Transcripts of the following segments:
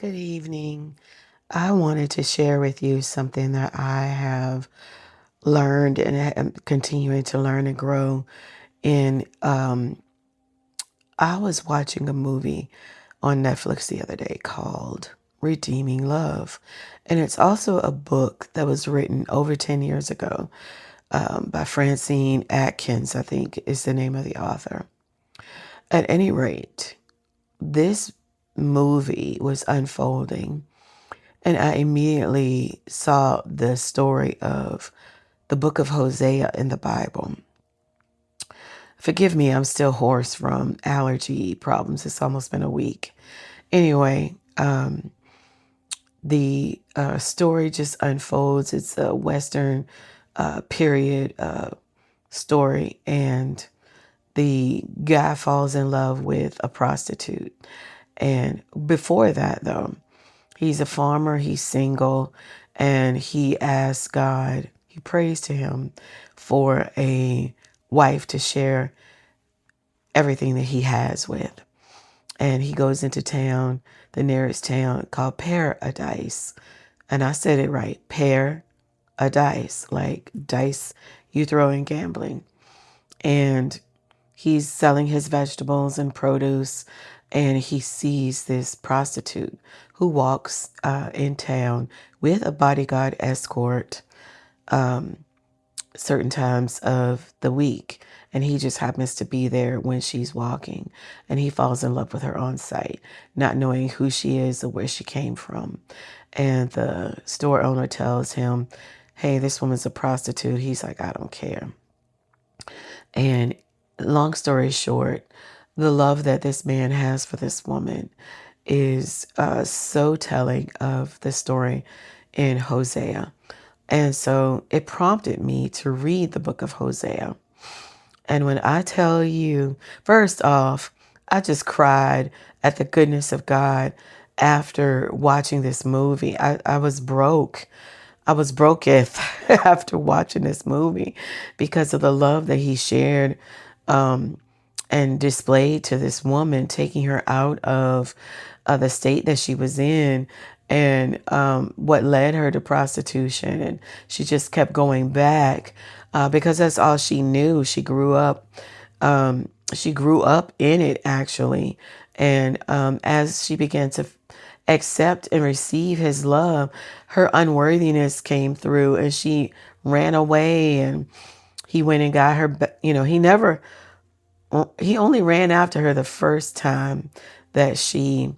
Good evening. I wanted to share with you something that I have learned and am continuing to learn and grow in. I was watching a movie on Netflix the other day called Redeeming Love. And it's also a book that was written over 10 years ago by Francine Atkins, I think is the name of the author. At any rate, this movie was unfolding. And I immediately saw the story of the book of Hosea in the Bible. Forgive me, I'm still hoarse from allergy problems. It's almost been a week. Anyway, the story just unfolds. It's a Western period story, and the guy falls in love with a prostitute. And before that, though, he's a farmer, he's single, and he asks God, he prays to him for a wife to share everything that he has with. And he goes into town, the nearest town called Paradise. And I said it right, Paradise, like dice you throw in gambling. And he's selling his vegetables and produce, and he sees this prostitute who walks in town with a bodyguard escort certain times of the week. And he just happens to be there when she's walking. And he falls in love with her on sight, not knowing who she is or where she came from. And the store owner tells him, hey, this woman's a prostitute. He's like, I don't care. And long story short, the love that this man has for this woman is so telling of the story in Hosea. And so it prompted me to read the book of Hosea. And when I tell you, first off, I just cried at the goodness of God after watching this movie. I was broke. I was broketh after watching this movie because of the love that he shared and displayed to this woman, taking her out of the state that she was in and what led her to prostitution. And she just kept going back because that's all she knew. She grew up. She grew up in it, actually. And as she began to accept and receive his love, her unworthiness came through and she ran away, and he went and got her. He only ran after her the first time that she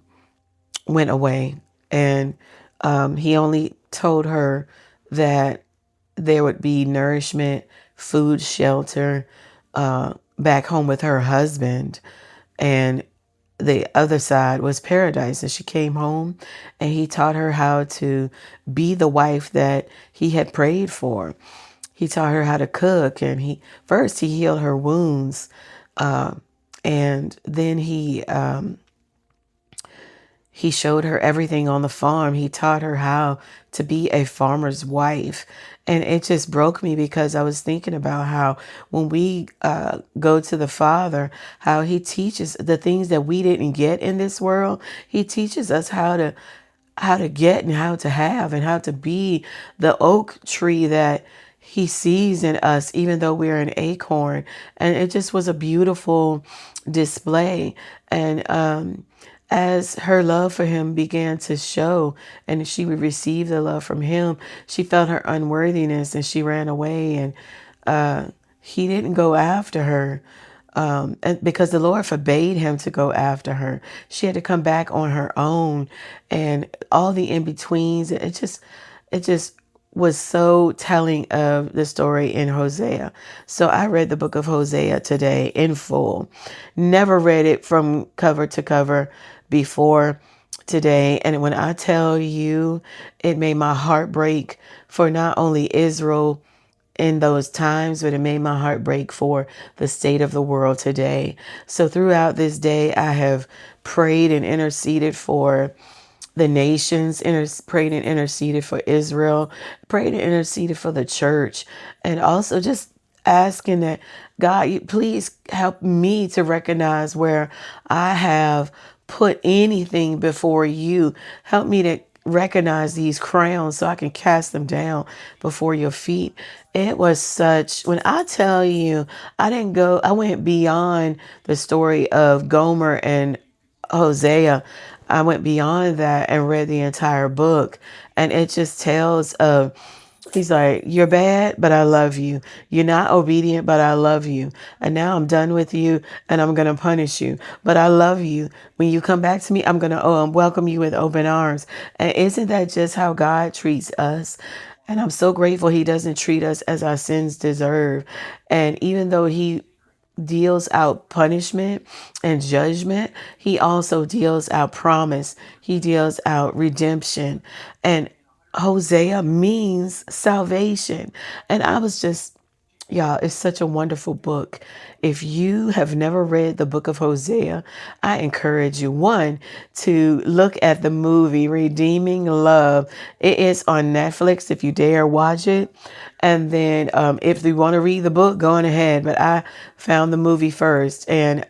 went away. And he only told her that there would be nourishment, food, shelter back home with her husband. And the other side was paradise. And she came home and he taught her how to be the wife that he had prayed for. He taught her how to cook, and he healed her wounds. And then he showed her everything on the farm. He taught her how to be a farmer's wife. And it just broke me because I was thinking about how when we go to the Father, how he teaches the things that we didn't get in this world. He teaches us how to get and how to have and how to be the oak tree that he sees in us, even though we're an acorn. And it just was a beautiful display. And as her love for him began to show and she would receive the love from him, she felt her unworthiness and she ran away. And he didn't go after her. And because the Lord forbade him to go after her. She had to come back on her own, and all the in-betweens. It just was so telling of the story in Hosea. So I read the book of Hosea today in full. Never read it from cover to cover before today. And when I tell you, it made my heart break for not only Israel in those times, but it made my heart break for the state of the world today. So throughout this day, I have prayed and interceded for the nations, prayed and interceded for Israel, prayed and interceded for the church, and also just asking that God, you please help me to recognize where I have put anything before you. Help me to recognize these crowns so I can cast them down before your feet. It was such, when I tell you, I went beyond the story of Gomer and Hosea. I went beyond that and read the entire book. And it just tells of, he's like, you're bad, but I love you. You're not obedient, but I love you. And now I'm done with you and I'm going to punish you. But I love you. When you come back to me, I'm going to welcome you with open arms. And isn't that just how God treats us? And I'm so grateful he doesn't treat us as our sins deserve. And even though he deals out punishment and judgment, he also deals out promise. He deals out redemption. And Hosea means salvation. And I was just, y'all, it's such a wonderful book. If you have never read the book of Hosea, I encourage you, one, to look at the movie Redeeming Love. It is on Netflix if you dare watch it. And then if you want to read the book, go on ahead. But I found the movie first. And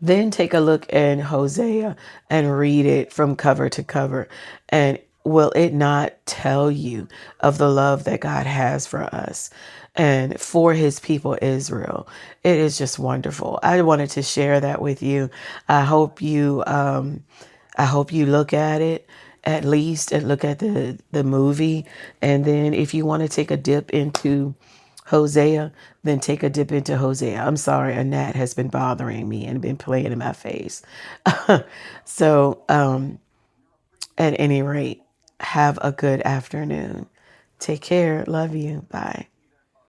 then take a look in Hosea and read it from cover to cover. And will it not tell you of the love that God has for us and for his people Israel? It is just wonderful. I wanted to share that with you. I hope you I hope you look at it at least and look at the movie. And then if you want to take a dip into Hosea, then take a dip into Hosea. I'm sorry, a gnat has been bothering me and been playing in my face. So, at any rate, have a good afternoon. Take care. Love you. Bye.